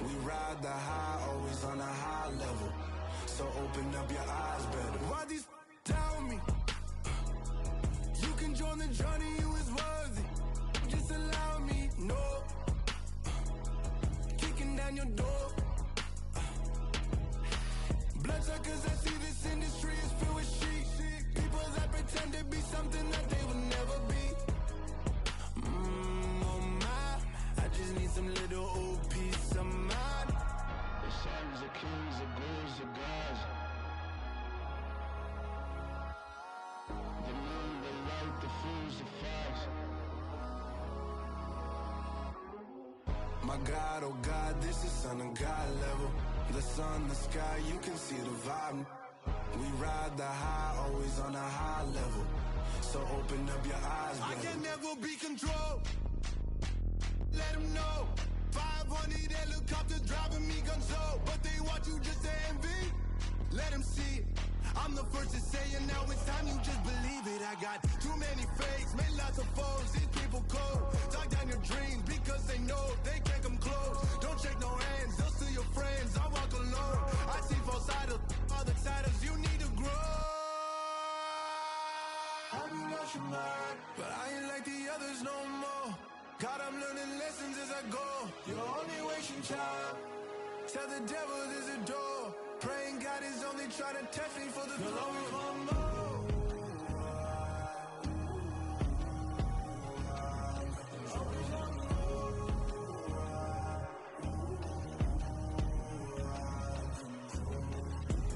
We ride the high, always on a high level. So open up your eyes better. Why these tell me? You can join the journey, you is worthy. Just allow me, no. Kicking down your door. Bloodsuckers, I see this industry is filled with shit. People that pretend to be something that they will never be. Oh my, I just need some little old peace of mind. The sons of kings, the bulls, the gods. The moon, the light, the fools, the facts. My God, oh God, this is son of God level. The sun, the sky, you can see the vibe. We ride the high, always on a high level. So open up your eyes, baby. I can never be controlled. Let them know. 500 helicopters driving me gonzo, but they watch you just to envy. Let them see it. I'm the first to say it, now it's time you just believe it. I got too many fakes, made lots of foes. These people cold. Talk down your dreams because they know they can't come close. Don't shake no hands, they'll steal your friends. I walk alone. I see falsettos, other titles. You need to grow. Have you lost your mind? But I ain't like the others no more. God, I'm learning lessons as I go. You're only wasting time. Tell the devil there's a door. Praying God is only trying to test me for the glory for more.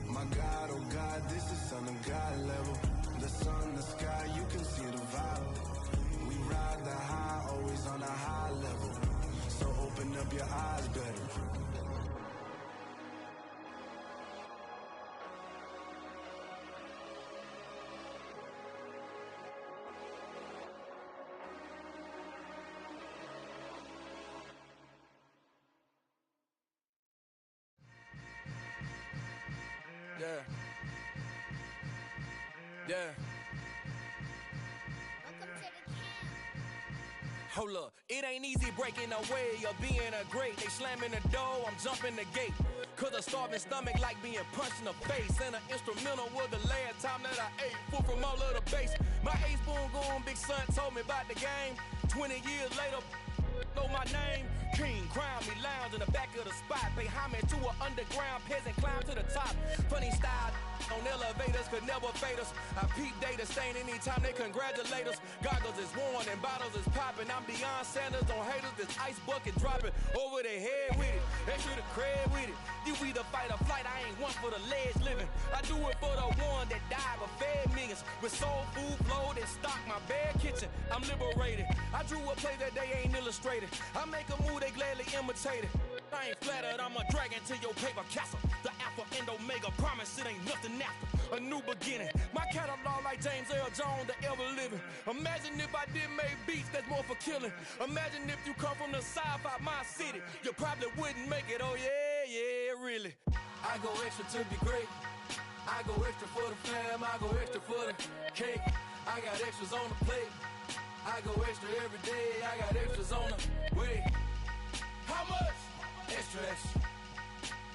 My God, oh God, this is son of God level. The sun, the sky, you can see the vibe. We ride the high, always on a high level. So open up your eyes better. Yeah. Yeah. Welcome to the camp. Hold up, it ain't easy breaking away or being a great. They slamming the door, I'm jumping the gate. Cause a starving stomach like being punched in the face. And an instrumental was the last time that I ate food from all of the bass. My ace boom goon big son told me about the game. 20 years later, know my name. King, crown me, lounge in the back of the spot. Pay homage to an underground peasant, climb to the top. Funny style on elevators could never fade us. I peep data stain anytime they congratulate us. Goggles is worn and bottles is popping. I'm Deion Sanders on haters, this ice bucket dropping over their head with it. Extra the cred with it. You either fight or flight, I ain't one for the ledge living. I do it for the one that died but fed millions. With soul food flowed and stocked my bare kitchen. I'm liberated. I drew a play that they ain't illustrated. I make a move, they gladly imitate it. I ain't flattered, I'm a dragon to your paper castle. The Alpha and Omega, promise it ain't nothing after. A new beginning. My catalog like James Earl Jones, the ever living. Imagine if I did make beats that's more for killing. Imagine if you come from the sci-fi my city. You probably wouldn't make it, oh yeah, yeah, really. I go extra to be great. I go extra for the fam, I go extra for the cake. I got extras on the plate. I go extra every day, I got extras on the way. How much? Extra, extra.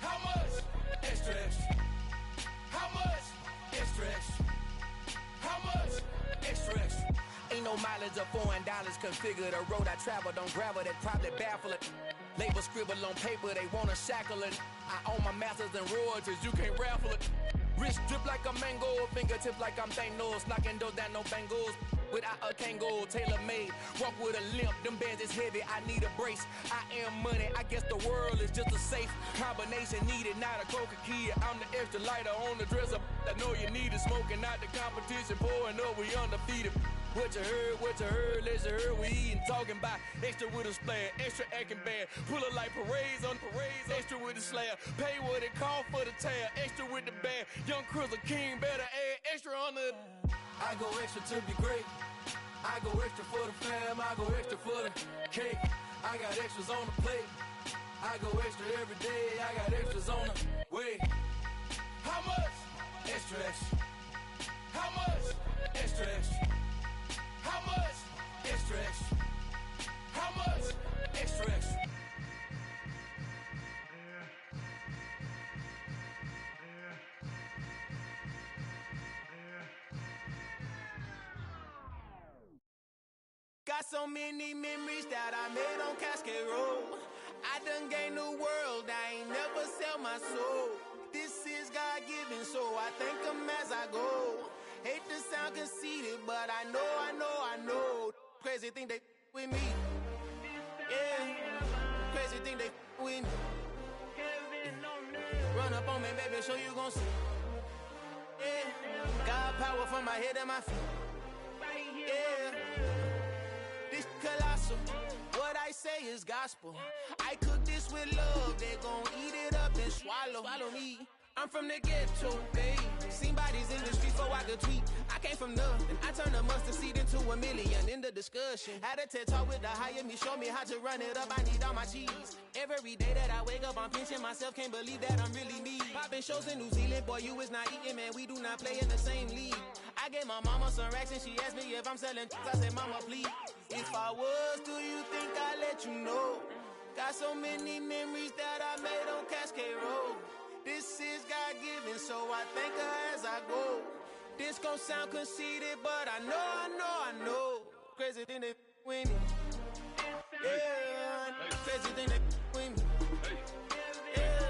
How much? Extra, extra. How much? Extra, extra. How much? Extra, extra. Ain't no mileage of $4 configure the road I travel. Don't gravel, that probably baffle it. Label scribble on paper, they wanna shackle it. I own my masters and royalties, you can't raffle it. Wrist drip like a mango, fingertips like I'm Thanos. Knocking doors down, no bangles. Without a Kango, tailor-made. Walk with a limp, them bands is heavy, I need a brace. I am money, I guess the world is just a safe combination needed, not a coca kid. I'm the extra lighter on the dresser. I know you need it, smoking out the competition, pouring up, we undefeated. What you heard, let you heard, we eatin', talking about extra with a splash, extra acting bad. Pull it like parades on parades, extra with the slab. Pay what it cost for the tab, extra with the band. Young Crizzle King, better add extra on the. I go extra to be great. I go extra for the fam, I go extra for the cake. I got extras on the plate. I go extra every day, I got extras on the way. How much? Extra, extra. How much? Extra, extra. How much? Extra, extra. How much? Extra, extra. Got so many memories that I made on Cascade Road. I done gained the world, I ain't never sell my soul. This is God-given, so I thank him as I go. Hate to sound conceited, but I know. Crazy thing they with me. Yeah, crazy thing they with me. Run up on me, baby, show you gon' see. Yeah, God power from my head and my feet. Yeah, this colossal. What I say is gospel. I cook this with love, they gon' eat it up and swallow me. I'm from the ghetto, babe. Seen bodies in the streets before I could tweet. I came from nothing. I turned a mustard seed into $1 million in the discussion. Had a TED talk with the higher me, show me how to run it up. I need all my cheese. Every day that I wake up, I'm pinching myself. Can't believe that I'm really me. Popping shows in New Zealand, boy, you is not eating, man. We do not play in the same league. I gave my mama some racks and she asked me if I'm selling. I said, mama, please. If I was, do you think I'd let you know? Got so many memories that I made on Cascade Road. This is God-given, so I thank her as I go. This gon' sound conceited, but I know. Crazy thing they with me. Yeah, crazy thing they with me. Yeah,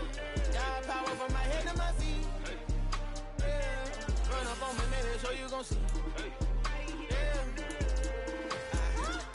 God power from my head to my feet. Yeah, run up on me, maybe show you gon' see.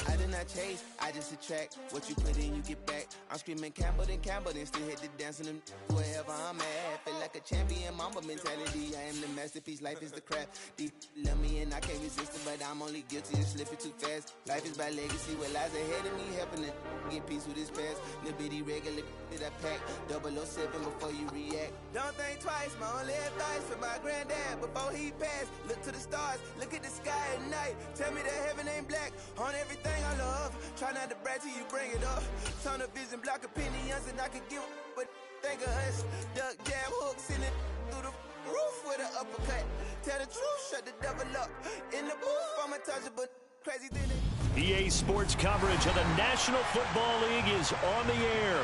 I did not chase, I just attract. What you put in, you get back. I'm screaming Campbell, then still hit the dancing and wherever I'm at. Feel like a champion, mamba mentality. I am the masterpiece, life is the crap. Deep love me and I can't resist it, but I'm only guilty of slipping too fast. Life is by legacy, what lies ahead of me, helping to get peace with this past. Little bitty regular that I pack, 007 before you react. Don't think twice, my only advice for my granddad before he passed. Look to the stars, look at the sky at night. Tell me that heaven ain't black on everything I love. Try not to brag till you bring it up. Tunnel vision, block opinions, and I can give but think of us. Duck, jab, hooks in it through the roof with an uppercut. Tell the truth, shut the devil up. In the booth, I'm untouchable. Crazy thing. EA Sports coverage of the National Football League is on the air.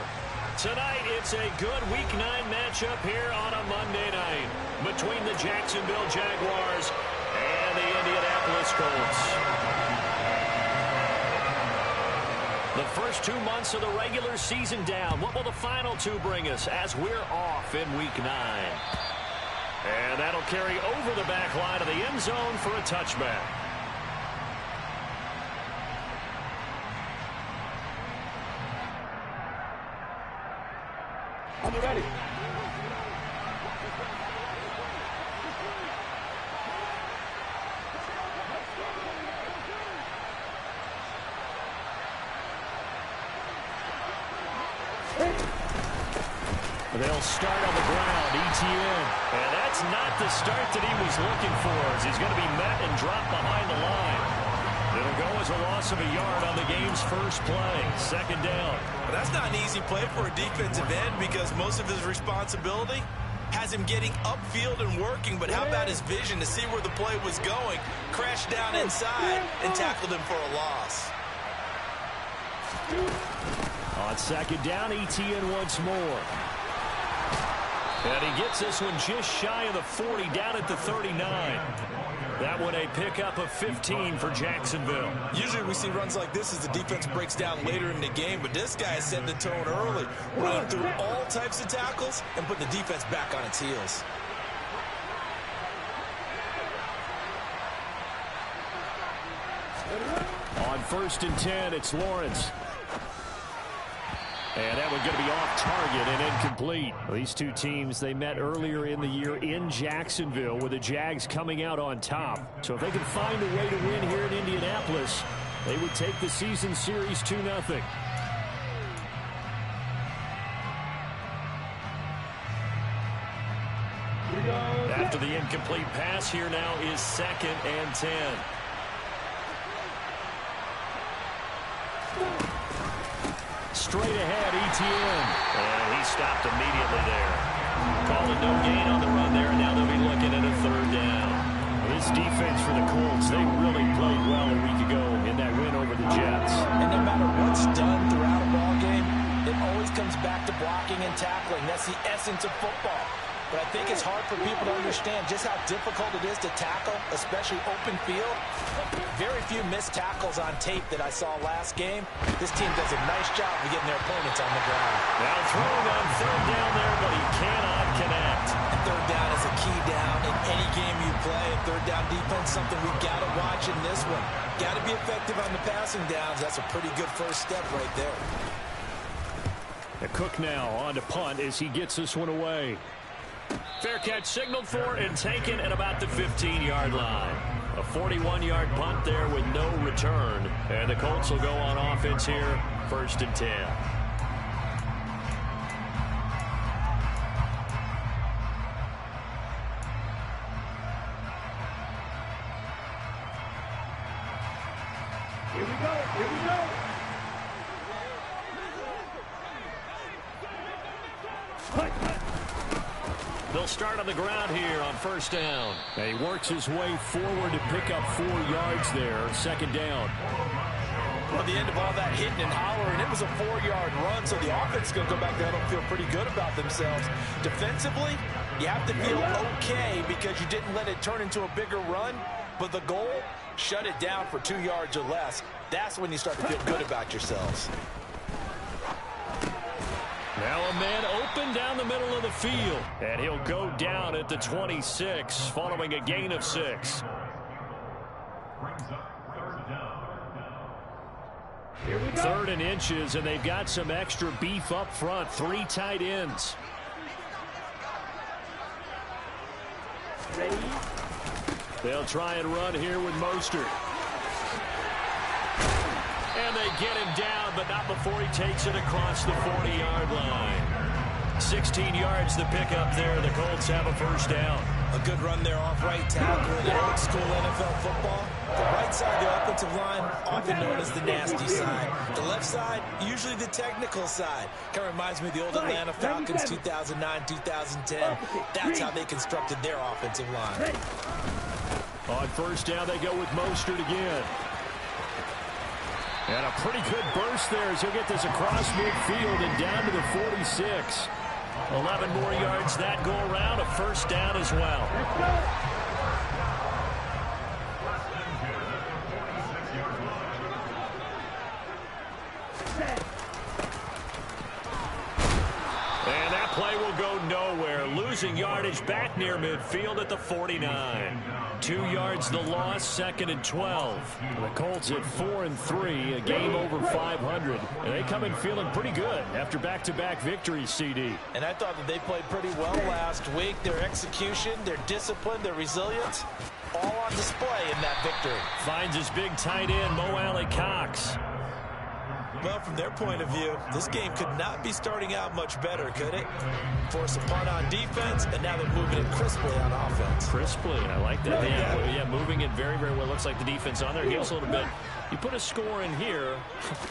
Tonight, it's a good Week 9 matchup here on a Monday night between the Jacksonville Jaguars and the Indianapolis Colts. The first 2 months of the regular season down. What will the final two bring us as we're off in Week 9? And that'll carry over the back line of the end zone for a touchback. I'm ready. They'll start on the ground, ETN. And that's not the start that he was looking for, as he's going to be met and dropped behind the line. It'll go as a loss of a yard on the game's first play. Second down. Well, that's not an easy play for a defensive end because most of his responsibility has him getting upfield and working, but how about his vision to see where the play was going, crashed down inside, and tackled him for a loss. On second down, ETN once more. And he gets this one just shy of the 40, down at the 39. That one a pickup of 15 for Jacksonville. Usually we see runs like this as the defense breaks down later in the game, but this guy set the tone early, running through all types of tackles and putting the defense back on its heels. On 1st and 10, it's Lawrence. And that one going to be off target and incomplete. These two teams, they met earlier in the year in Jacksonville with the Jags coming out on top. So if they can find a way to win here in Indianapolis, they would take the season series 2-0. After the incomplete pass, here now is 2nd and 10. Straight ahead, ETN. And he stopped immediately there. Calling no gain on the run there, and now they'll be looking at a 3rd down. This defense for the Colts, they really played well a week ago in that win over the Jets. And no matter what's done throughout a ball game, it always comes back to blocking and tackling. That's the essence of football. but I think it's hard for people to understand just how difficult it is to tackle, especially open field. Very few missed tackles on tape that I saw last game. This team does a nice job of getting their opponents on the ground. Now throwing on third down there, but he cannot connect. And third down is a key down in any game you play. And third down defense, something we've got to watch in this one. Got to be effective on the passing downs. That's a pretty good first step right there. The Cook now on to punt as he gets this one away. Fair catch signaled for and taken at about the 15-yard line. A 41-yard punt there with no return. And the Colts will go on offense here, 1st and 10. Here we go. Here we go. They'll start on the ground here on 1st down. And he works his way forward to pick up 4 yards there. 2nd down. Well, at the end of all that hitting and hollering, it was a 4-yard run, so the offense is going to go back there and feel pretty good about themselves. Defensively, you have to feel okay because you didn't let it turn into a bigger run, but the goal, shut it down for 2 yards or less. That's when you start to feel good about yourselves. Now a man open down the middle of the field. And he'll go down at the 26 following a gain of 6. Here we go. 3rd and inches, and they've got some extra beef up front. 3 tight ends. Ready? They'll try and run here with Mostert. And they get him down, but not before he takes it across the 40-yard line. 16 yards the pickup there. The Colts have a 1st down. A good run there off right tackle in old school NFL football. The right side of the offensive line, often known as the nasty side. The left side, usually the technical side. Kind of reminds me of the old Atlanta Falcons 2009, 2010. That's how they constructed their offensive line. On 1st down, they go with Mostert again. And a pretty good burst there as he'll get this across midfield and down to the 46. 11 more yards that go around, a 1st down as well. And that play will go nowhere. Losing yardage back near midfield at the 49. 2 yards the loss, 2nd and 12. The Colts at 4-3, a game over 500. And they come in feeling pretty good after back-to-back victories, CD. And I thought that they played pretty well last week. Their execution, their discipline, their resilience, all on display in that victory. Finds his big tight end, Mo Alley Cox. Well, from their point of view, this game could not be starting out much better, could it? Force a punt on defense, and now they're moving it crisply on offense. Crisply, I like that. Yeah, moving it very, very well. Looks like the defense on there gives a little bit. You put a score in here,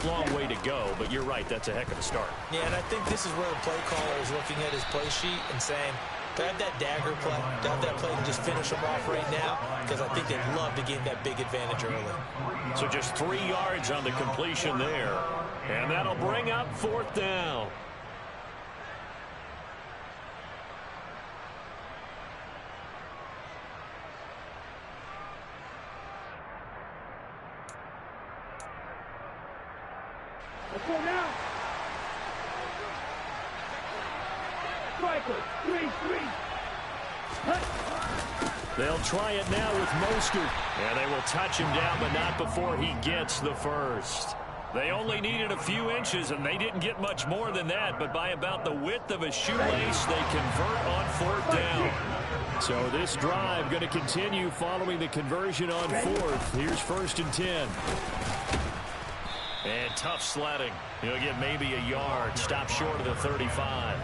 long way to go, but you're right, that's a heck of a start. Yeah, and I think this is where the play caller is looking at his play sheet and saying, do I have that dagger play? Do I have that play to just finish them off right now? Because I think they'd love to gain that big advantage early. So just 3 yards on the completion there. And that'll bring up 4th down. Let's go now. Striker, 3-3. They'll try it now with Mostert. And they will touch him down, but not before he gets the 1st. They only needed a few inches, and they didn't get much more than that. But by about the width of a shoelace, they convert on 4th down. So this drive going to continue following the conversion on 4th. Here's 1st and 10. And tough sledding. He'll get maybe a yard. Stop short of the 35.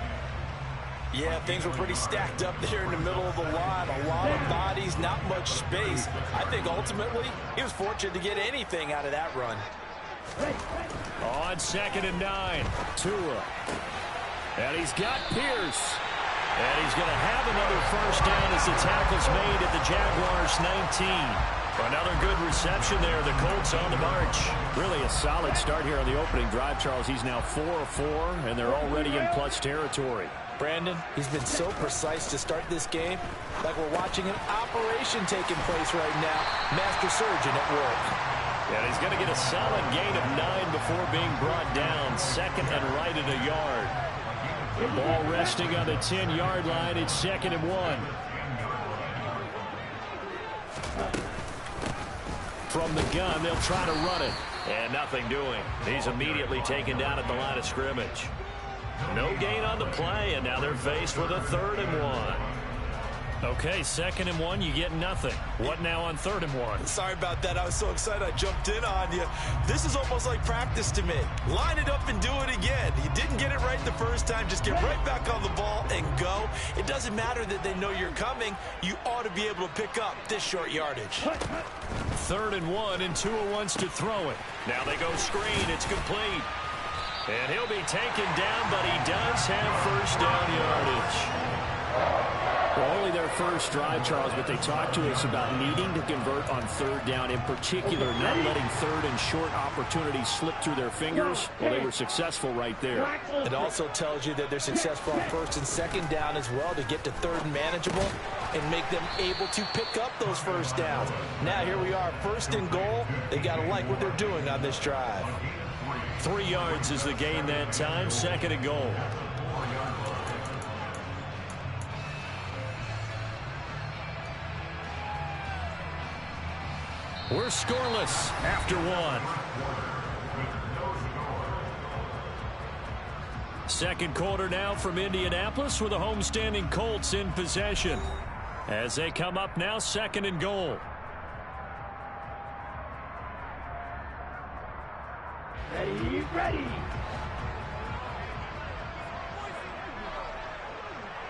Yeah, things were pretty stacked up there in the middle of the line. A lot of bodies, not much space. I think ultimately he was fortunate to get anything out of that run. On 2nd and 9, Tua. And he's got Pierce. And he's going to have another 1st down as the tackle's made at the Jaguars' 19. Another good reception there. The Colts on the march. Really a solid start here on the opening drive, Charles. He's now 4 of 4, and they're already in plus territory. Brandon, he's been so precise to start this game, like we're watching an operation taking place right now. Master surgeon at work. And he's going to get a solid gain of 9 before being brought down. Second and right at a yard. The ball resting on the 10-yard line. It's 2nd and 1. From the gun, they'll try to run it. And nothing doing. He's immediately taken down at the line of scrimmage. No gain on the play, and now they're faced with a 3rd and 1. Okay, 2nd and 1, you get nothing. What now on 3rd and 1? Sorry about that. I was so excited I jumped in on you. This is almost like practice to me. Line it up and do it again. You didn't get it right the first time. Just get right back on the ball and go. It doesn't matter that they know you're coming. You ought to be able to pick up this short yardage. 3rd and 1, and Tua wants to throw it. Now they go screen. It's complete. And he'll be taken down, but he does have first down yardage. Well, only their first drive, Charles, but they talked to us about needing to convert on 3rd down, in particular, not letting 3rd and short opportunities slip through their fingers. Well, they were successful right there. It also tells you that they're successful on 1st and 2nd down as well to get to 3rd and manageable and make them able to pick up those first downs. Now here we are, 1st and goal. They got to like what they're doing on this drive. 3 yards is the gain that time, 2nd and goal. We're scoreless after 1. Second quarter now from Indianapolis with the homestanding Colts in possession. As they come up now, 2nd and goal. Ready, ready.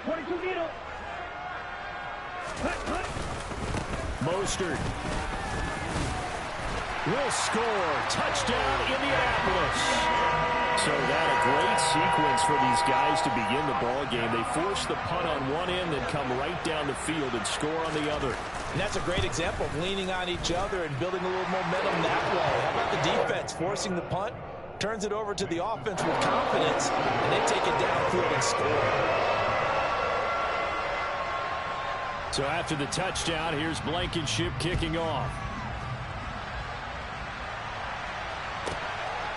22 needle. Mostert will score. Touchdown, Indianapolis. So that a great sequence for these guys to begin the ball game. They force the punt on one end, then come right down the field and score on the other. And that's a great example of leaning on each other and building a little momentum that way. How about the defense forcing the punt, turns it over to the offense with confidence, and they take it downfield and score. So after the touchdown, here's Blankenship kicking off.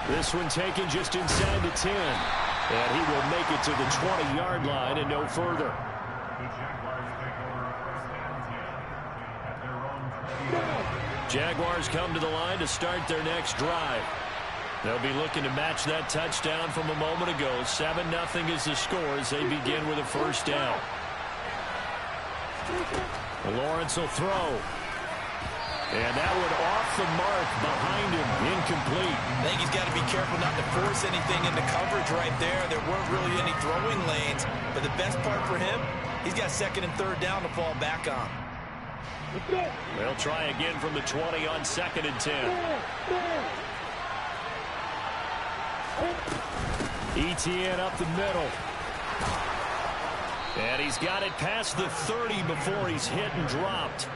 This one taken just inside the 10. And he will make it to the 20-yard line and no further. Jaguars come to the line to start their next drive. They'll be looking to match that touchdown from a moment ago. 7-0 is the score as they begin with a first down. Lawrence will throw. And that one off the mark behind him. Incomplete. I think he's got to be careful not to force anything into coverage right there. There weren't really any throwing lanes. But the best part for him, he's got 2nd and 3rd down to fall back on. They'll try again from the 20 on 2nd and 10. Etienne up the middle. And he's got it past the 30 before he's hit and dropped.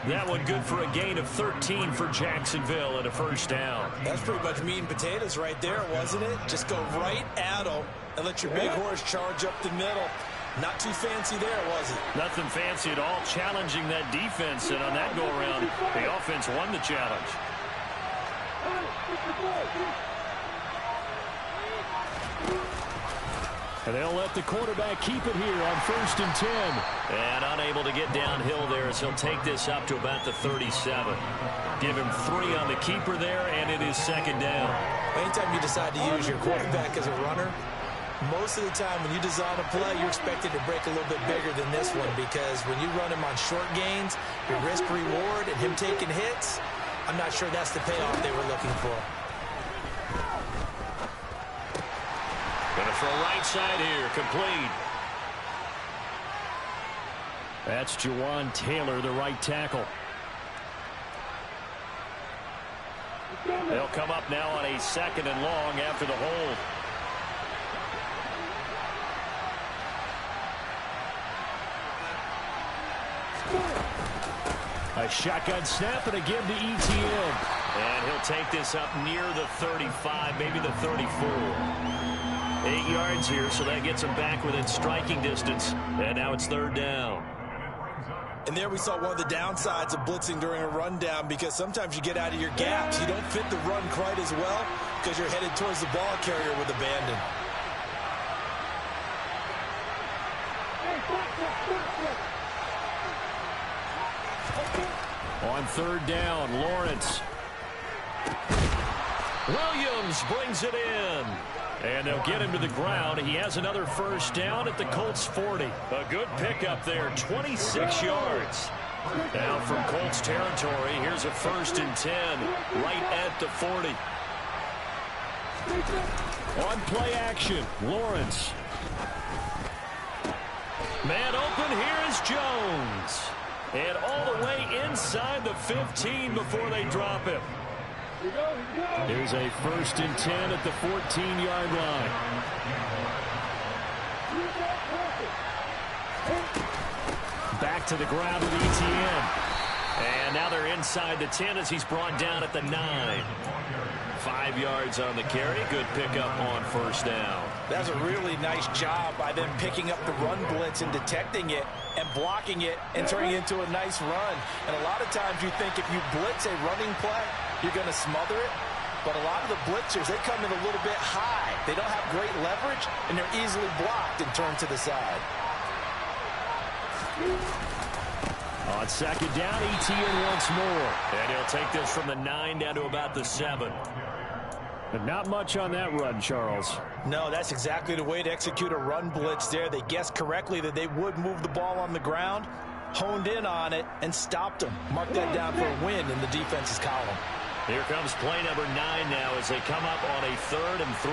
That one good for a gain of 13 for Jacksonville and a first down. That's pretty much meat and potatoes right there, wasn't it? Just go right at him and let your big horse charge up the middle. Not too fancy there, was it? Nothing fancy at all, challenging that defense. And on that go-around, the offense won the challenge. And they'll let the quarterback keep it here on 1st and 10. And unable to get downhill there as he'll take this up to about the 37. Give him 3 on the keeper there, and it is 2nd down. Anytime you decide to use your quarterback as a runner, most of the time when you design a play, you're expected to break a little bit bigger than this one, because when you run him on short gains, your risk-reward and him taking hits, I'm not sure that's the payoff they were looking for. Going to throw right side here, complete. That's Jawan Taylor, the right tackle. They'll come up now on a 2nd and long after the hold. A shotgun snap and again to Etienne. And he'll take this up near the 35, maybe the 34. 8 yards here, so that gets him back within striking distance. And now it's third down. And there we saw one of the downsides of blitzing during a rundown, because sometimes you get out of your gaps. You don't fit the run quite as well because you're headed towards the ball carrier with abandon. On third down, Lawrence. Williams brings it in. And they'll get him to the ground. He has another first down at the Colts 40. A good pickup there, 26 yards. Now from Colts territory, here's a 1st and 10, right at the 40. On play action, Lawrence. Man open, here is Jones. And all the way inside the 15 before they drop him. Here's a 1st and 10 at the 14-yard line. Back to the ground with ETN. And now they're inside the 10 as he's brought down at the 9. 5 yards on the carry. Good pickup on first down. That's a really nice job by them picking up the run blitz and detecting it and blocking it and turning it into a nice run. And a lot of times you think if you blitz a running play, you're going to smother it. But a lot of the blitzers, they come in a little bit high. They don't have great leverage, and they're easily blocked and turned to the side. On second down, ETN once more. And he'll take this from the 9 down to about the 7. But not much on that run, Charles. No, that's exactly the way to execute a run blitz there. They guessed correctly that they would move the ball on the ground, honed in on it, and stopped them. Mark that down for a win in the defense's column. Here comes play number 9 now as they come up on a 3rd and 3.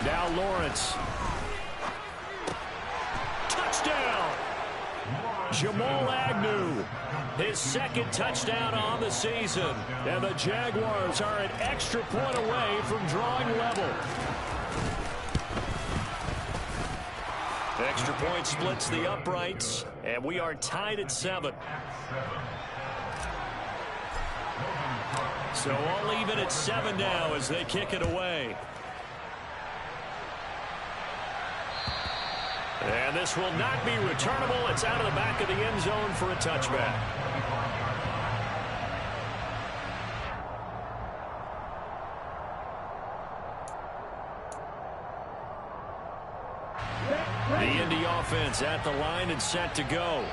Now Lawrence. Touchdown! Jamal Agnew. His 2nd touchdown on the season. And the Jaguars are an extra point away from drawing level. Extra point splits the uprights, and we are tied at 7. So all even at 7 now as they kick it away. And this will not be returnable. It's out of the back of the end zone for a touchback. The Indy offense at the line and set to go.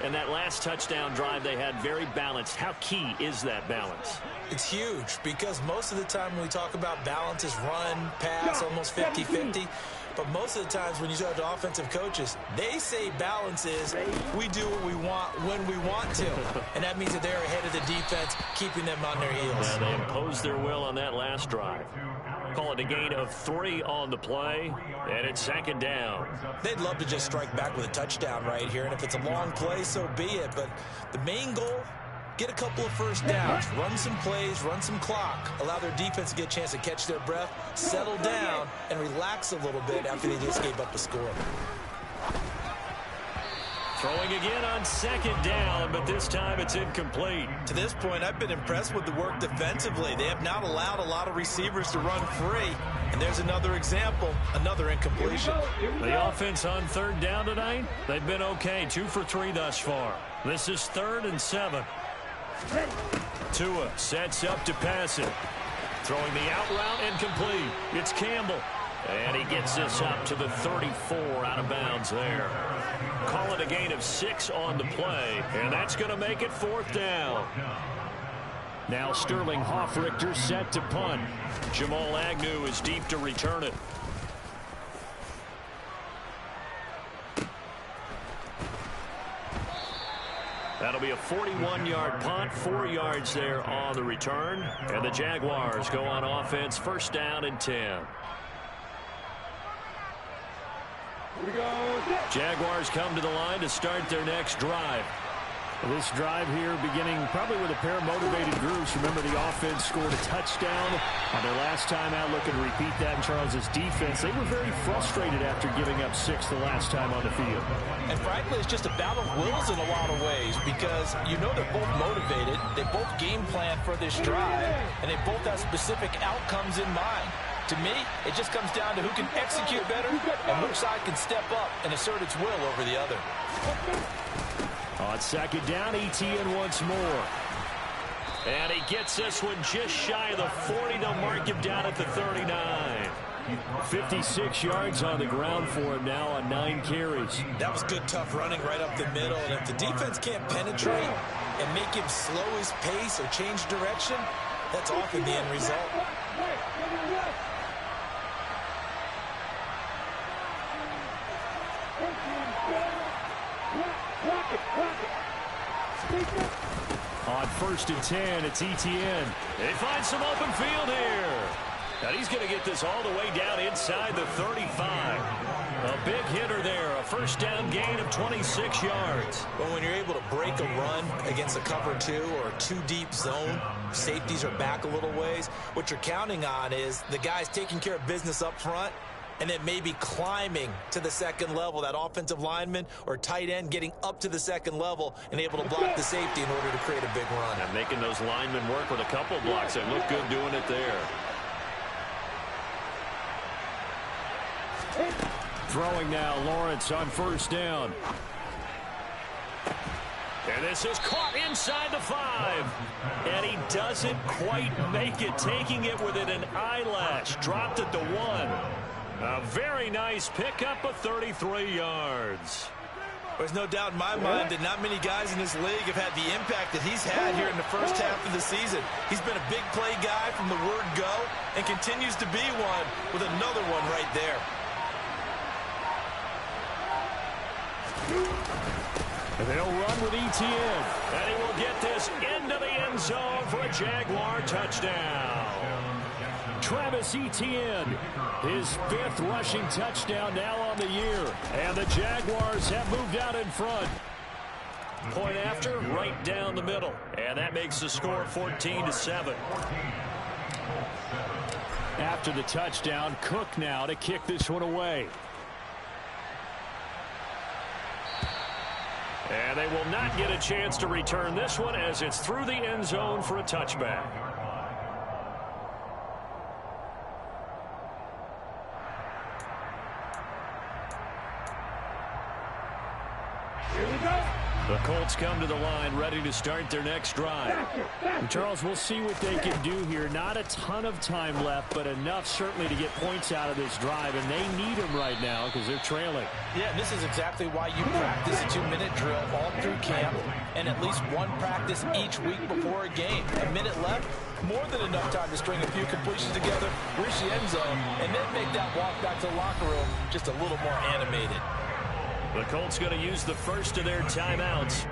And that last touchdown drive they had very balanced. How key is that balance? It's huge because most of the time when we talk about balance is run, pass, almost 50-50. But most of the times when you talk to offensive coaches, they say balance is we do what we want when we want to. And that means that they're ahead of the defense, keeping them on their heels. Yeah, they imposed their will on that last drive. Call it a gain of 3 on the play, and it's 2nd down. They'd love to just strike back with a touchdown right here, and if it's a long play, so be it. But the main goal, get a couple of first downs, run some plays, run some clock, allow their defense to get a chance to catch their breath, settle down, and relax a little bit after they just gave up a score. Throwing again on 2nd down, but this time it's incomplete. To this point, I've been impressed with the work defensively. They have not allowed a lot of receivers to run free. And there's another example, another incompletion. The offense on 3rd down tonight, they've been okay, 2 for 3 thus far. This is 3rd and 7. Tua sets up to pass it. Throwing the out route incomplete. It's Campbell. And he gets this up to the 34 out of bounds there. Call it a gain of 6 on the play, and that's going to make it 4th down. Now Sterling Hoffrichter set to punt. Jamal Agnew is deep to return it. That'll be a 41-yard punt, 4 yards there on the return. And the Jaguars go on offense, 1st down and 10. Jaguars come to the line to start their next drive. This drive here beginning probably with a pair of motivated groups. Remember, the offense scored a touchdown on their last time out. Looking to repeat that in Charles's defense. They were very frustrated after giving up 6 the last time on the field. And frankly, it's just a battle of wills in a lot of ways because you know they're both motivated. They both game plan for this drive, and they both have specific outcomes in mind. To me, it just comes down to who can execute better and which side can step up and assert its will over the other. On second down, Etienne once more. And he gets this one just shy of the 40. They'll mark him down at the 39. 56 yards on the ground for him now on 9 carries. That was good, tough running right up the middle. And if the defense can't penetrate and make him slow his pace or change direction, that's often the end result. On 1st and 10, it's Etienne. They find some open field here. And he's going to get this all the way down inside the 35. A big hitter there, a first down gain of 26 yards. Well, when you're able to break a run against a cover 2 or a 2-deep zone, safeties are back a little ways. What you're counting on is the guys taking care of business up front and then maybe climbing to the second level, that offensive lineman or tight end getting up to the second level and able to block the safety in order to create a big run. And making those linemen work with a couple blocks. They look good doing it there. Throwing now, Lawrence on 1st down. And this is caught inside the 5. And he doesn't quite make it, taking it within an eyelash. Dropped it to 1. A very nice pickup of 33 yards. There's no doubt in my mind that not many guys in this league have had the impact that he's had here in the first half of the season. He's been a big play guy from the word go and continues to be one with another one right there. And they'll run with Etienne. And he will get this into the end zone for a Jaguar touchdown. Travis Etienne, his 5th rushing touchdown now on the year. And the Jaguars have moved out in front. Point after, right down the middle. And that makes the score 14-7. After the touchdown, Cook now to kick this one away. And they will not get a chance to return this one as it's through the end zone for a touchback. Here we go. The Colts come to the line ready to start their next drive. And Charles, we'll see what they can do here. Not a ton of time left, but enough certainly to get points out of this drive, and they need them right now because they're trailing. Yeah, and this is exactly why you practice a 2-minute drill all through camp and at least one practice each week before a game. A minute left, more than enough time to string a few completions together, reach the end zone, and then make that walk back to the locker room just a little more animated. The Colts going to use the first of their timeouts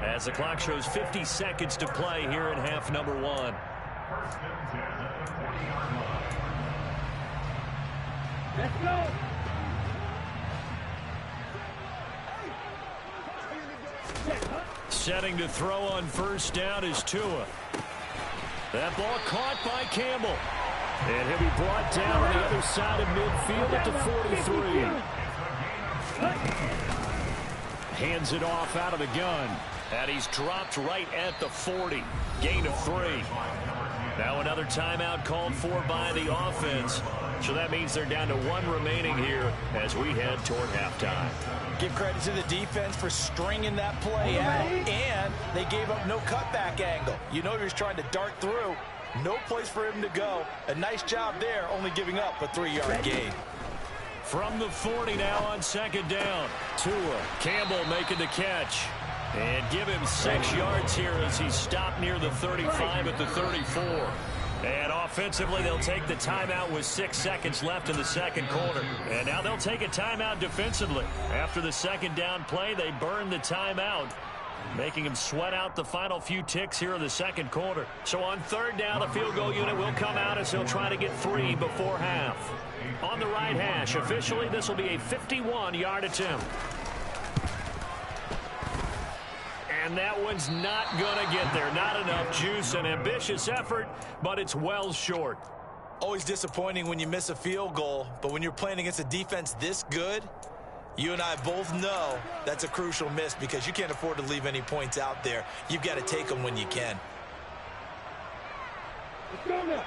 as the clock shows 50 seconds to play here in half number 1. Let's go. Setting to throw on 1st down is Tua. That ball caught by Campbell. And he'll be brought down on the other side of midfield at the 43. Hands it off out of the gun. And he's dropped right at the 40. Gain of 3. Now another timeout called for by the offense. So that means they're down to 1 remaining here as we head toward halftime. Give credit to the defense for stringing that play out, and they gave up no cutback angle. You know he was trying to dart through. No place for him to go. A nice job there, only giving up a 3-yard gain. From the 40 now on 2nd down. Tua, Campbell making the catch. And give him 6 yards here as he stopped near the 35 at the 34. And offensively, they'll take the timeout with 6 seconds left in the second quarter. And now they'll take a timeout defensively. After the 2nd down play, they burn the timeout, making him sweat out the final few ticks here in the second quarter. So on 3rd down, the field goal unit will come out as they'll try to get 3 before half. On the right hash, officially, this will be a 51-yard attempt. And that one's not going to get there. Not enough juice. An ambitious effort, but it's well short. Always disappointing when you miss a field goal, but when you're playing against a defense this good, you and I both know that's a crucial miss because you can't afford to leave any points out there. You've got to take them when you can. Let's go now.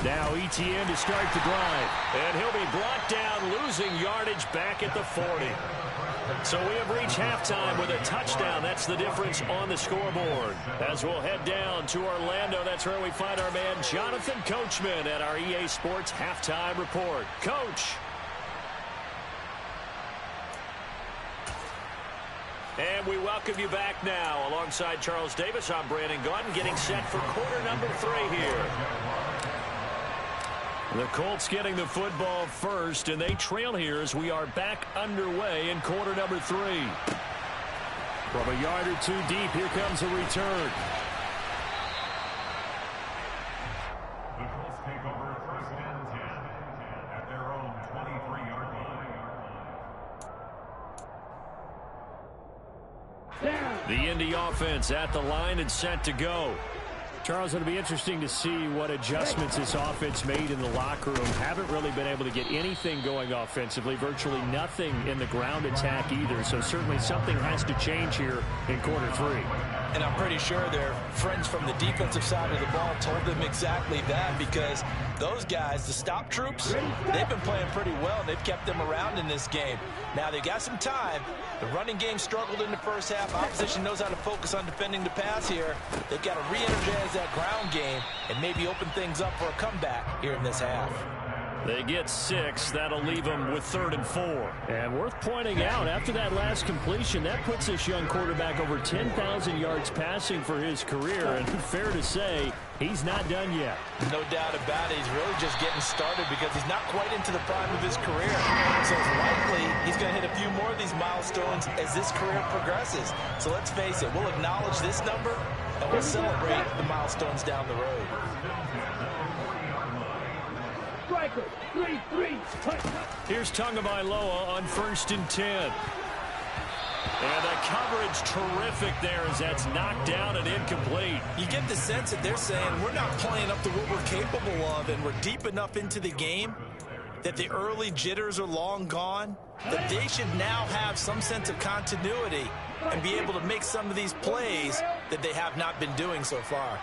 Now Etienne to start the drive. And he'll be brought down, losing yardage back at the 40. So we have reached halftime with a touchdown. That's the difference on the scoreboard. As we'll head down to Orlando, that's where we find our man Jonathan Coachman at our EA Sports Halftime Report. Coach. And we welcome you back now. Alongside Charles Davis, I'm Brandon Gaudin, getting set for quarter number 3 here. The Colts getting the football first, and they trail here as we are back underway in quarter number 3. From a yard or two deep, here comes a return. The Colts take over first and 10 at their own 23-yard line. The Indy offense at the line and set to go. Charles, it'll be interesting to see what adjustments this offense made in the locker room. Haven't really been able to get anything going offensively, virtually nothing in the ground attack either. So certainly something has to change here in quarter 3. And I'm pretty sure their friends from the defensive side of the ball told them exactly that, because those guys, the stop troops, they've been playing pretty well. They've kept them around in this game. Now they've got some time. The running game struggled in the first half. Opposition knows how to focus on defending the pass here. They've got to re-energize that ground game and maybe open things up for a comeback here in this half. They get 6. That'll leave them with 3rd and 4. And worth pointing out, after that last completion, that puts this young quarterback over 10,000 yards passing for his career. And fair to say, he's not done yet. No doubt about it. He's really just getting started because he's not quite into the prime of his career. So it's likely he's going to hit a few more of these milestones as this career progresses. So let's face it, we'll acknowledge this number and we'll celebrate the milestones down the road. Here's Tagovailoa on 1st and 10. And the coverage terrific there as that's knocked down and incomplete. You get the sense that they're saying we're not playing up to what we're capable of, and we're deep enough into the game that the early jitters are long gone, that they should now have some sense of continuity and be able to make some of these plays that they have not been doing so far.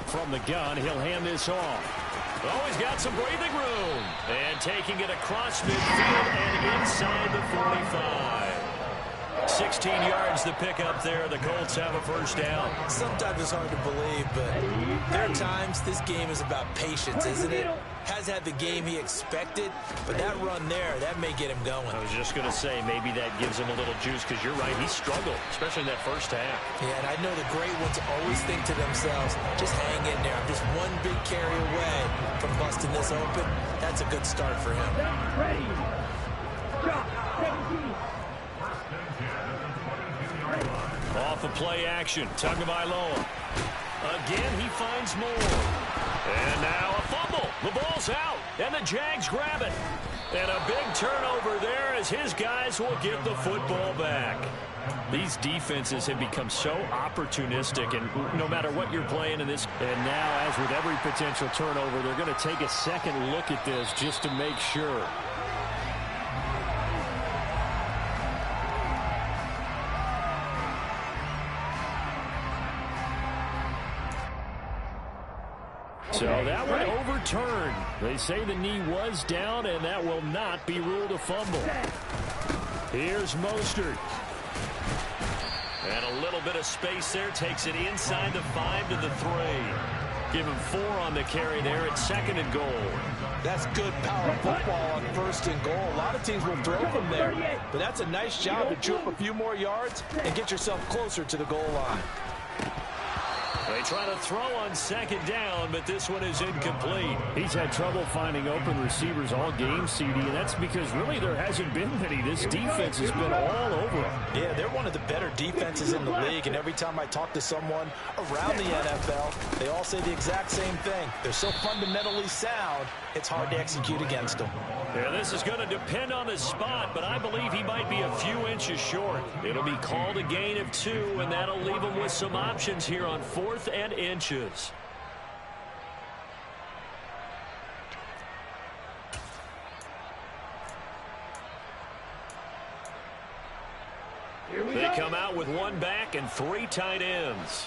From the gun, he'll hand this off. Oh, he's got some breathing room. And taking it across midfield and inside the 45. 16 yards to pick up there. The Colts have a first down. Sometimes it's hard to believe, but there are times this game is about patience, isn't it? Has had the game he expected, but that run there, that may get him going. I was just going to say, maybe that gives him a little juice, because you're right, he struggled, especially in that first half. Yeah, and I know the great ones always think to themselves, just hang in there. I'm just one big carry away from busting this open. That's a good start for him. Ready. Drop. 17. Off of play action, Tagovailoa. Again, he finds more. And now a fumble. The ball's out, and the Jags grab it. And a big turnover there as his guys will get the football back. These defenses have become so opportunistic, and no matter what you're playing in this. And now, as with every potential turnover, they're going to take a second look at this just to make sure. So that one overturned. They say the knee was down, and that will not be ruled a fumble. Here's Mostert. And a little bit of space there. Takes it inside the 5 to the 3. Give him 4 on the carry there at 2nd and goal. That's good power football on 1st and goal. A lot of teams will throw from there, but that's a nice job to chew up a few more yards and get yourself closer to the goal line. They try to throw on 2nd down, but this one is incomplete. He's had trouble finding open receivers all game, CD, and that's because really there hasn't been many. This defense has been all over them. Yeah, they're one of the better defenses in the league, and every time I talk to someone around the NFL, they all say the exact same thing. They're so fundamentally sound, it's hard to execute against them. Yeah, this is going to depend on the spot, but I believe he might be a few inches short. It'll be called a gain of 2, and that'll leave him with some options here on 4th and inches. They come out with one back and 3 tight ends.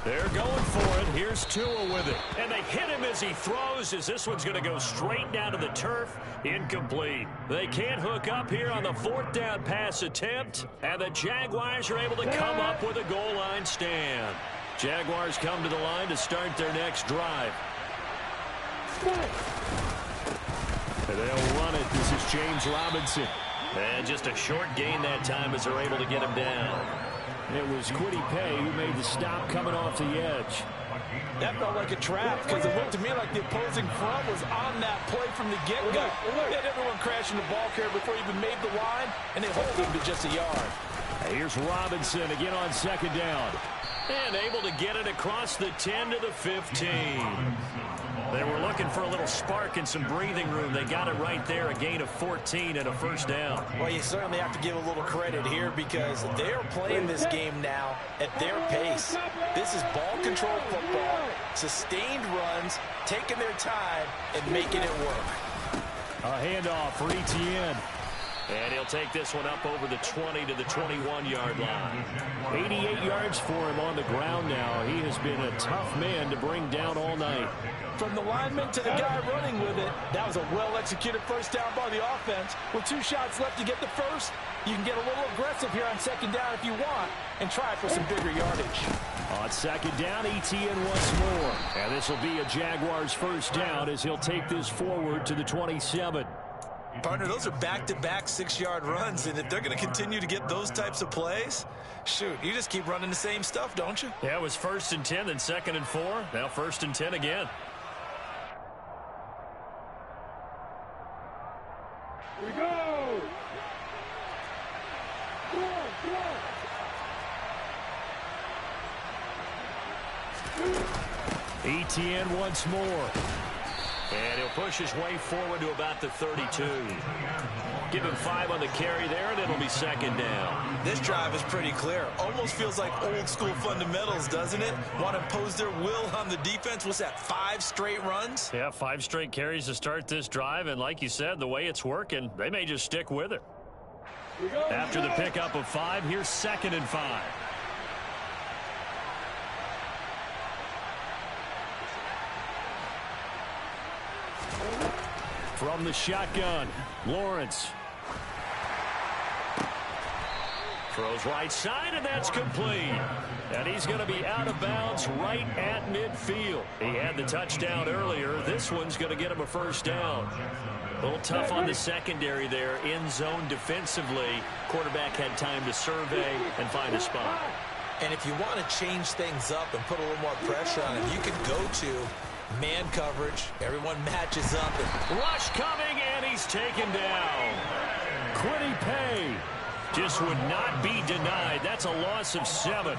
They're going for it. Here's Tua with it. And they hit him as he throws, as this one's going to go straight down to the turf. Incomplete. They can't hook up here on the 4th down pass attempt. And the Jaguars are able to come up with a goal line stand. Jaguars come to the line to start their next drive. And they'll run it. This is James Robinson. And just a short gain that time as they're able to get him down. It was Kwity Paye who made the stop coming off the edge. That felt like a trap because it looked to me like the opposing front was on that play from the get-go. They had everyone crashing the ball carrier before he even made the line, and they hold him to just a yard. Here's Robinson again on 2nd down. And able to get it across the 10 to the 15. They were looking for a little spark and some breathing room. They got it right there, a gain of 14 and a 1st down. Well, you certainly have to give a little credit here because they're playing this game now at their pace. This is ball control football, sustained runs, taking their time, and making it work. A handoff for Etienne. And he'll take this one up over the 20 to the 21-yard line. 88 yards for him on the ground now. He has been a tough man to bring down all night. From the lineman to the guy running with it, that was a well-executed 1st down by the offense. With 2 shots left to get the first, you can get a little aggressive here on 2nd down if you want and try for some bigger yardage. On 2nd down, Etienne once more. And this will be a Jaguars 1st down as he'll take this forward to the 27. Partner, those are back-to-back 6-yard runs, and if they're going to continue to get those types of plays, shoot, you just keep running the same stuff, don't you? Yeah, it was 1st and 10, then 2nd and 4. Now 1st and 10 again. Here we go! Etienne once more. And he'll push his way forward to about the 32. Give him 5 on the carry there, and it'll be 2nd down. This drive is pretty clear. Almost feels like old-school fundamentals, doesn't it? Want to impose their will on the defense. What's that, 5 straight runs? Yeah, 5 straight carries to start this drive, and like you said, the way it's working, they may just stick with it. After the pickup of 5, here's 2nd and 5. From the shotgun, Lawrence. Throws right side, and that's complete. And he's going to be out of bounds right at midfield. He had the touchdown earlier. This one's going to get him a 1st down. A little tough on the secondary there, in zone defensively. Quarterback had time to survey and find a spot. And if you want to change things up and put a little more pressure on him, you can go to man coverage. Everyone matches up. And rush coming, and he's taken down. Kwity Paye just would not be denied. That's a loss of 7.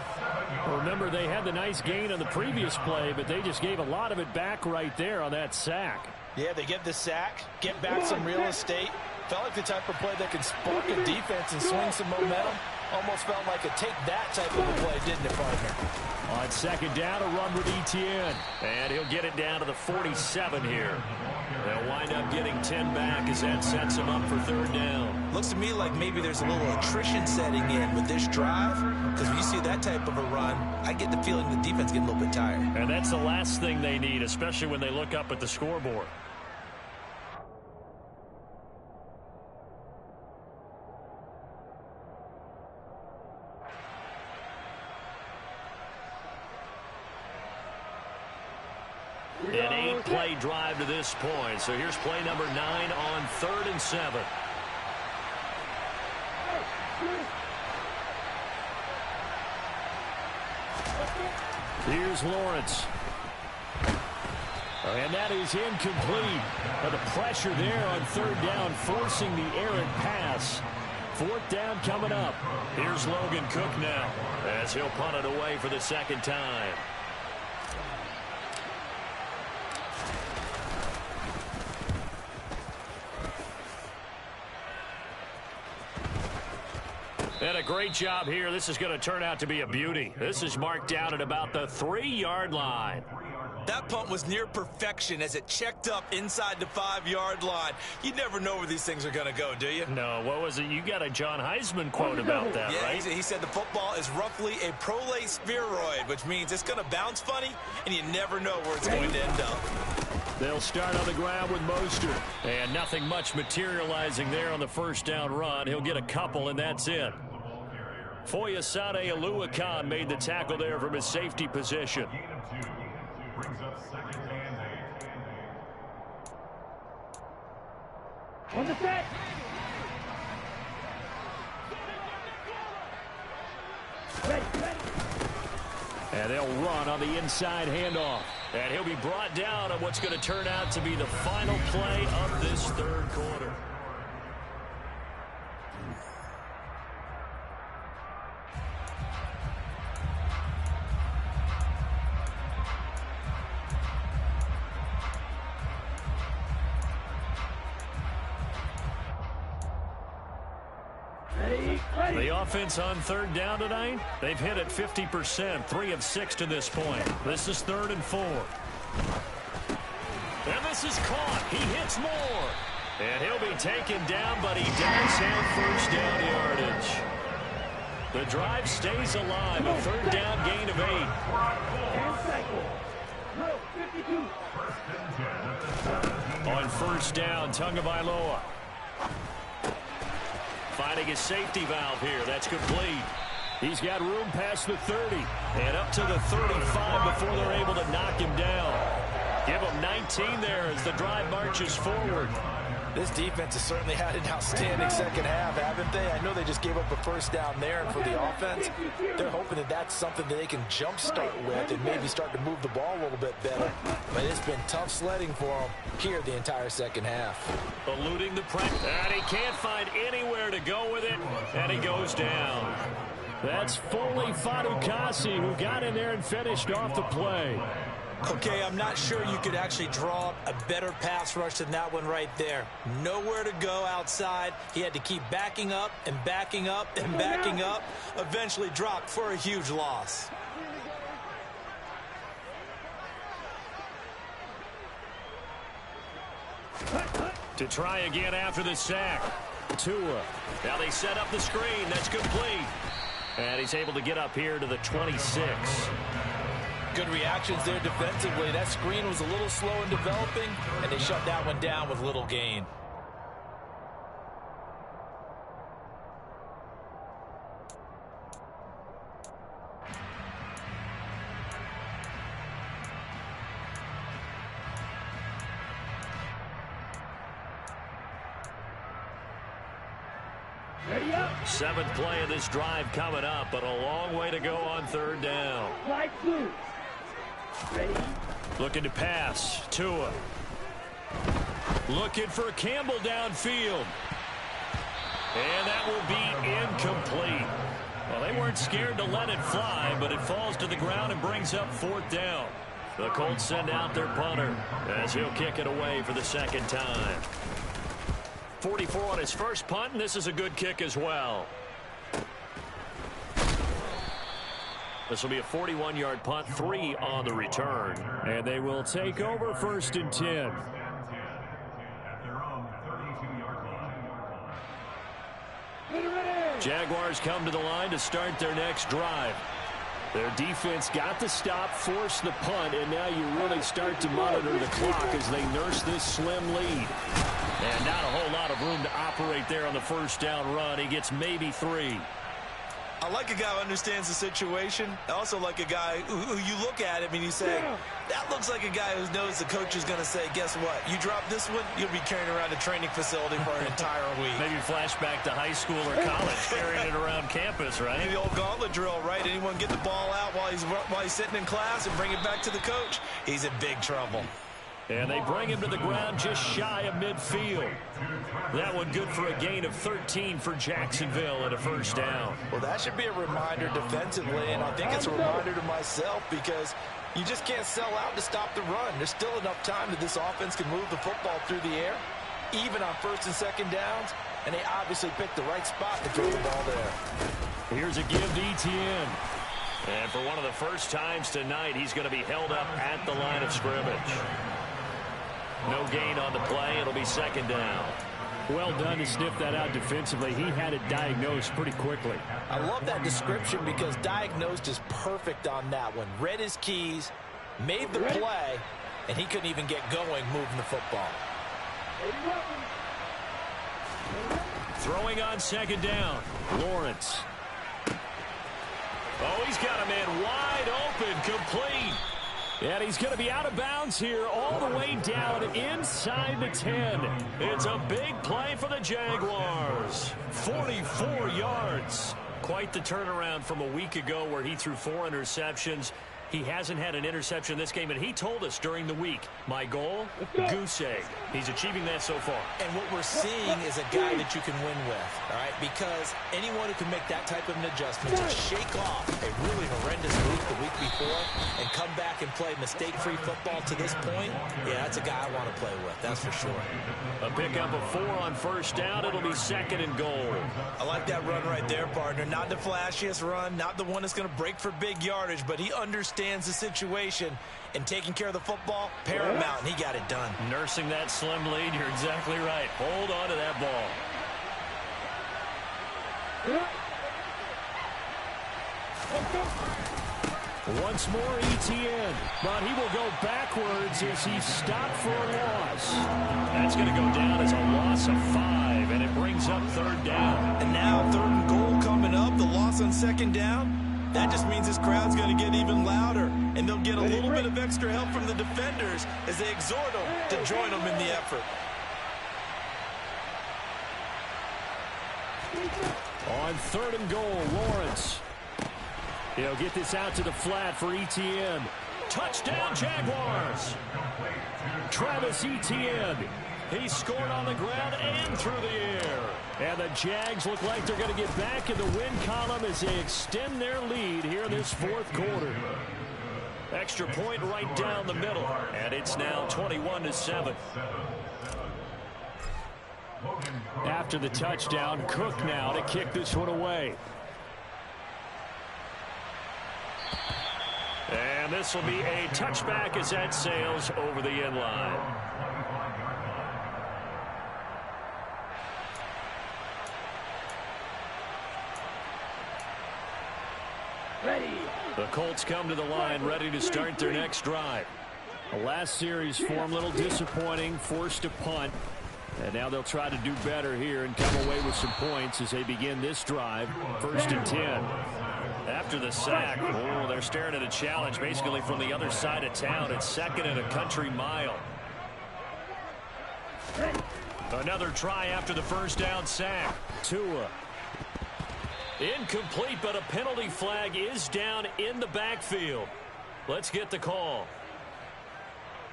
Remember, they had the nice gain on the previous play, but they just gave a lot of it back right there on that sack. Yeah, they get the sack, get back some real estate. Felt like the type of play that can spark a defense and swing some momentum. Almost felt like a take that type of a play, didn't it, partner? On 2nd down, a run with Etienne. And he'll get it down to the 47 here. They'll wind up getting 10 back as that sets him up for 3rd down. Looks to me like maybe there's a little attrition setting in with this drive. Because when you see that type of a run, I get the feeling the defense getting a little bit tired. And that's the last thing they need, especially when they look up at the scoreboard. An 8-play drive to this point. So here's play number 9 on 3rd and 7. Here's Lawrence. And that is incomplete. But the pressure there on 3rd down, forcing the errant pass. 4th down coming up. Here's Logan Cook now, as he'll punt it away for the 2nd time. And a great job here. This is going to turn out to be a beauty. This is marked down at about the 3-yard line. That punt was near perfection as it checked up inside the 5-yard line. You never know where these things are going to go, do you? No, what was it? You got a John Heisman quote about that, yeah, right? He said the football is roughly a prolate spheroid, which means it's going to bounce funny, and you never know where it's going to end up. They'll start on the ground with Mostert. And nothing much materializing there on the first down run. He'll get a couple, and that's it. Foyesade Oluwakan made the tackle there from his safety position. Brings up second and 8. On the set. Ready. And they'll run on the inside handoff. And he'll be brought down on what's going to turn out to be the final play of this third quarter. The offense on third down tonight, they've hit it 50%, 3 of 6 to this point. This is 3rd and 4. And this is caught. He hits more. And he'll be taken down, but he does have first down yardage. The drive stays alive, a third down gain of 8. On first down, Tagovailoa. Finding his safety valve here. That's complete. He's got room past the 30 and up to the 35 before they're able to knock him down. Give him 19 there as the drive marches forward. This defense has certainly had an outstanding second half, haven't they? I know they just gave up a first down there, and for the offense, they're hoping that that's something that they can jumpstart with and maybe start to move the ball a little bit better. But it's been tough sledding for them here the entire second half. Eluding the pressure, and he can't find anywhere to go with it, and he goes down. That's Foley Fadukasi who got in there and finished off the play. Okay, I'm not sure you could actually draw a better pass rush than that one right there. Nowhere to go outside. He had to keep backing up and backing up and backing up. Eventually dropped for a huge loss. To try again after the sack. Tua. Now they set up the screen. That's complete. And he's able to get up here to the 26. Good reactions there defensively. That screen was a little slow in developing, and they shut that one down with little gain. Ready up. 7th play of this drive coming up, but a long way to go on third down. Slide through. Ready. Looking to pass. Tua. Looking for Campbell downfield. And that will be incomplete. Well, they weren't scared to let it fly, but it falls to the ground and brings up 4th down. The Colts send out their punter as he'll kick it away for the second time. 44 on his first punt, and this is a good kick as well. This will be a 41-yard punt, 3 on the return. And they will take over 1st and 10. Jaguars come to the line to start their next drive. Their defense got the stop, forced the punt, and now you really start to monitor the clock as they nurse this slim lead. And not a whole lot of room to operate there on the first down run. He gets maybe 3. I like a guy who understands the situation. I also like a guy who you look at him and you say, that looks like a guy who knows the coach is going to say, guess what? You drop this one, you'll be carrying around a training facility for an entire week. Maybe flashback to high school or college, carrying it around campus, right? The old gauntlet drill, right? Anyone get the ball out while he's sitting in class and bring it back to the coach? He's in big trouble. And they bring him to the ground just shy of midfield. That one good for a gain of 13 for Jacksonville and a first down. Well, that should be a reminder defensively, and I think it's a reminder to myself because you just can't sell out to stop the run. There's still enough time that this offense can move the football through the air, even on 1st and 2nd downs, and they obviously picked the right spot to throw the ball there. Here's a give to Etienne. And for one of the first times tonight, he's going to be held up at the line of scrimmage. No gain on the play. It'll be second down. Well done to sniff that out defensively. He had it diagnosed pretty quickly. I love that description because diagnosed is perfect on that one. Read his keys, made the play, and he couldn't even get going moving the football. Throwing on second down, Lawrence. Oh, he's got a man wide open, complete. And he's going to be out of bounds here all the way down inside the 10. It's a big play for the Jaguars. 44 yards. Quite the turnaround from a week ago where he threw 4 interceptions. He hasn't had an interception this game, and he told us during the week, my goal, goose egg. He's achieving that so far. And what we're seeing is a guy that you can win with, all right? Because anyone who can make that type of an adjustment to shake off a really horrendous move the week before and come back and play mistake-free football to this point, yeah, that's a guy I want to play with, that's for sure. A pickup of 4 on first down. It'll be second and goal. I like that run right there, partner. Not the flashiest run, not the one that's going to break for big yardage, but he understands the situation, and taking care of the football, paramount, and he got it done. Nursing that slim lead, you're exactly right. Hold on to that ball. Once more ETN, but he will go backwards as he's stopped for a loss. That's going to go down as a loss of 5, and it brings up third down. And now third and goal coming up, the loss on second down. That just means this crowd's going to get even louder, and they'll get a little bit of extra help from the defenders as they exhort them to join them in the effort. On third and goal, Lawrence. He'll get this out to the flat for ETN. Touchdown, Jaguars! Travis Etienne. He scored on the ground and through the air. And the Jags look like they're going to get back in the win column as they extend their lead here in this fourth quarter. Extra point right down the middle, and it's now 21-7. After the touchdown, Cook now to kick this one away. And this will be a touchback as that sails over the end line. The Colts come to the line, ready to start their next drive. The last series for them, a little disappointing, forced a punt. And now they'll try to do better here and come away with some points as they begin this drive. 1st and 10. After the sack, they're staring at a challenge basically from the other side of town. It's 2nd and a country mile. Another try after the first down sack. Tua. Incomplete, but a penalty flag is down in the backfield. Let's get the call.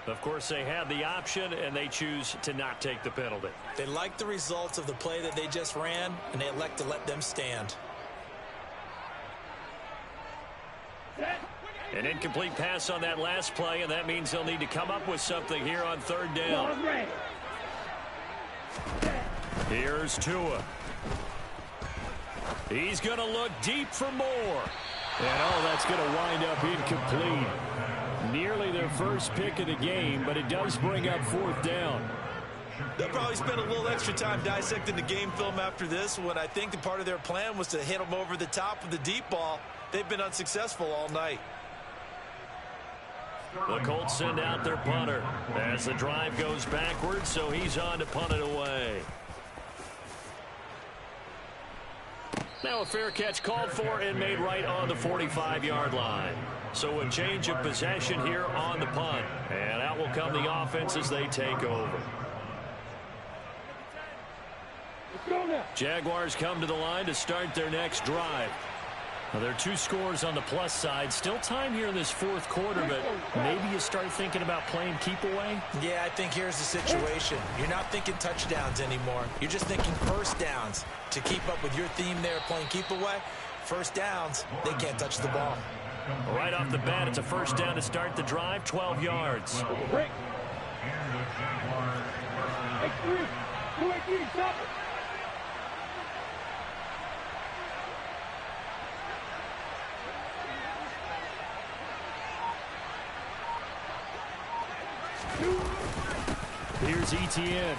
Of course, they had the option, and they choose to not take the penalty. They like the results of the play that they just ran, and they elect to let them stand. An incomplete pass on that last play, and that means they'll need to come up with something here on third down. Here's Tua. He's going to look deep for more. And that's going to wind up incomplete. Nearly their first pick of the game, but it does bring up 4th down. They'll probably spend a little extra time dissecting the game film after this when I think the part of their plan was to hit them over the top of the deep ball. They've been unsuccessful all night. The Colts send out their punter as the drive goes backwards, so he's on to punt it away. Now a fair catch called for and made right on the 45-yard line. So a change of possession here on the punt. And out will come the offense as they take over. Jaguars come to the line to start their next drive. Now, there are 2 scores on the plus side. Still time here in this fourth quarter, but maybe you start thinking about playing keep away? Yeah, I think here's the situation. You're not thinking touchdowns anymore. You're just thinking first downs. To keep up with your theme there, playing keep away, first downs, they can't touch the ball. Right off the bat, it's a first down to start the drive, 12 yards. Here's Etienne.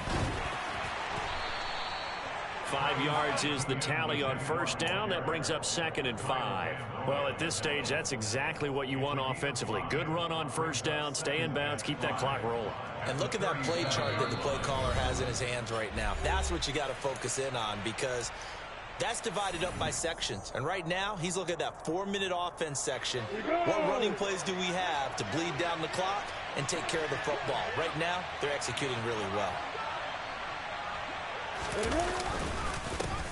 5 yards is the tally on first down. That brings up 2nd and 5. Well, at this stage, that's exactly what you want offensively. Good run on first down, stay in bounds, keep that clock rolling. And look at that play chart that the play caller has in his hands right now. That's what you got to focus in on, because that's divided up by sections. And right now, he's looking at that 4-minute offense section. What running plays do we have to bleed down the clock and take care of the football? Right now, they're executing really well.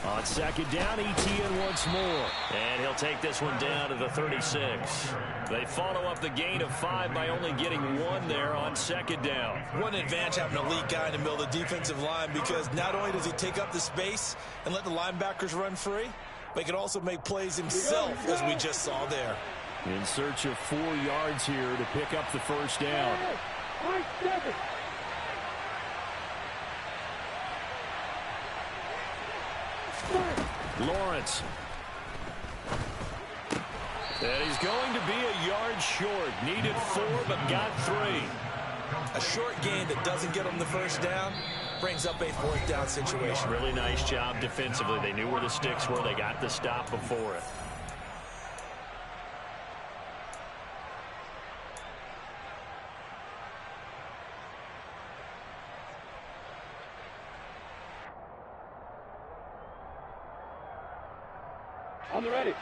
On 2nd down, Etienne once more. And he'll take this one down to the 36. They follow up the gain of 5 by only getting 1 there on 2nd down. One advantage having an elite guy in the middle of the defensive line, because not only does he take up the space and let the linebackers run free, but he can also make plays himself, as we just saw there. In search of 4 yards here to pick up the first down. Lawrence. And he's going to be a yard short. Needed 4, but got 3. A short gain that doesn't get him the first down brings up a 4th down situation. Really nice job defensively. They knew where the sticks were. They got the stop before it. On the ready.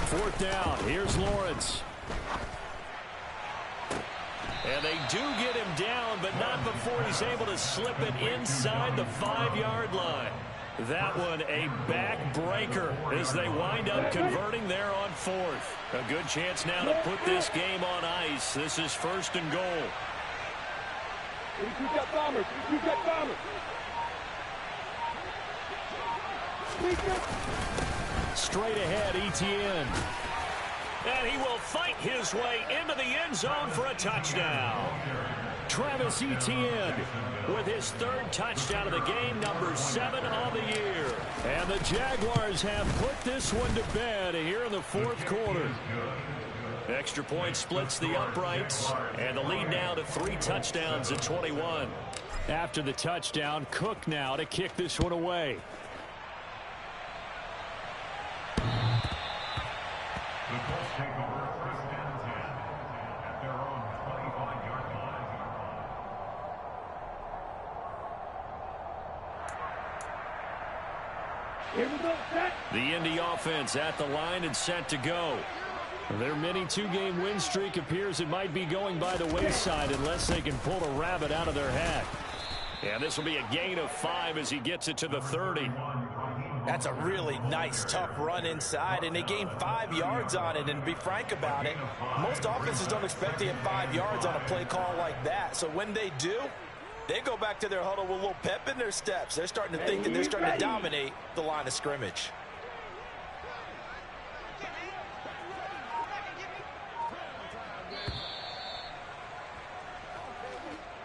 Fourth down. Here's Lawrence. And they do get him down, but not before he's able to slip it inside the 5-yard line. That one a backbreaker as they wind up converting there on 4th. A good chance now to put this game on ice. This is 1st and goal. Straight ahead, Etienne. And he will fight his way into the end zone for a touchdown. Travis Etienne with his 3rd touchdown of the game, number 7 on the year. And the Jaguars have put this one to bed here in the 4th quarter. Extra point splits the uprights, and the lead now to 3 touchdowns at 21. After the touchdown, Cook now to kick this one away. The Colts take over 1st and 10 at their own 25-yard line. Here we go, set. The Indy offense at the line and set to go. Their mini 2-game win streak appears it might be going by the wayside unless they can pull a rabbit out of their hat. And this will be a gain of 5 as he gets it to the 30. That's a really nice, tough run inside, and they gained 5 yards on it. And to be frank about it, most offenses don't expect to get 5 yards on a play call like that. So when they do, they go back to their huddle with a little pep in their steps. They're starting to think that they're starting to dominate the line of scrimmage.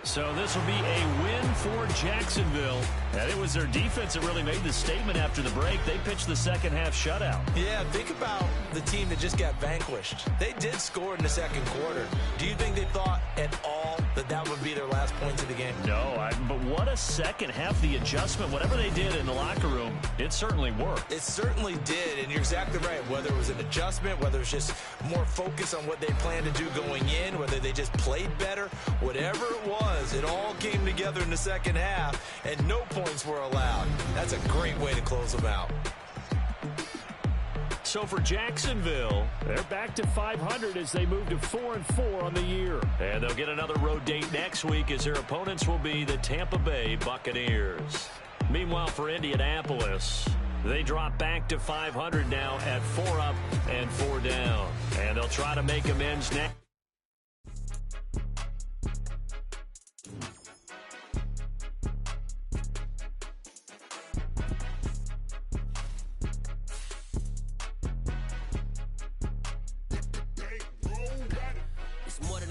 So this will be a win for Jacksonville. And it was their defense that really made the statement after the break. They pitched the second half shutout. Yeah, think about the team that just got vanquished. They did score in the 2nd quarter. Do you think they thought at all that that would be their last points of the game? No, but what a second half. The adjustment, whatever they did in the locker room, it certainly worked. It certainly did, and you're exactly right. Whether it was an adjustment, whether it was just more focus on what they planned to do going in, whether they just played better, whatever it was, it all came together in the second half, and no points were allowed. That's a great way to close them out. So for Jacksonville, they're back to 500 as they move to 4-4 on the year. And they'll get another road date next week as their opponents will be the Tampa Bay Buccaneers. Meanwhile, for Indianapolis, they drop back to 500 now at 4 up and 4 down. And they'll try to make amends next.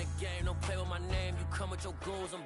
the game, don't play with my name. You come with your goons, I'm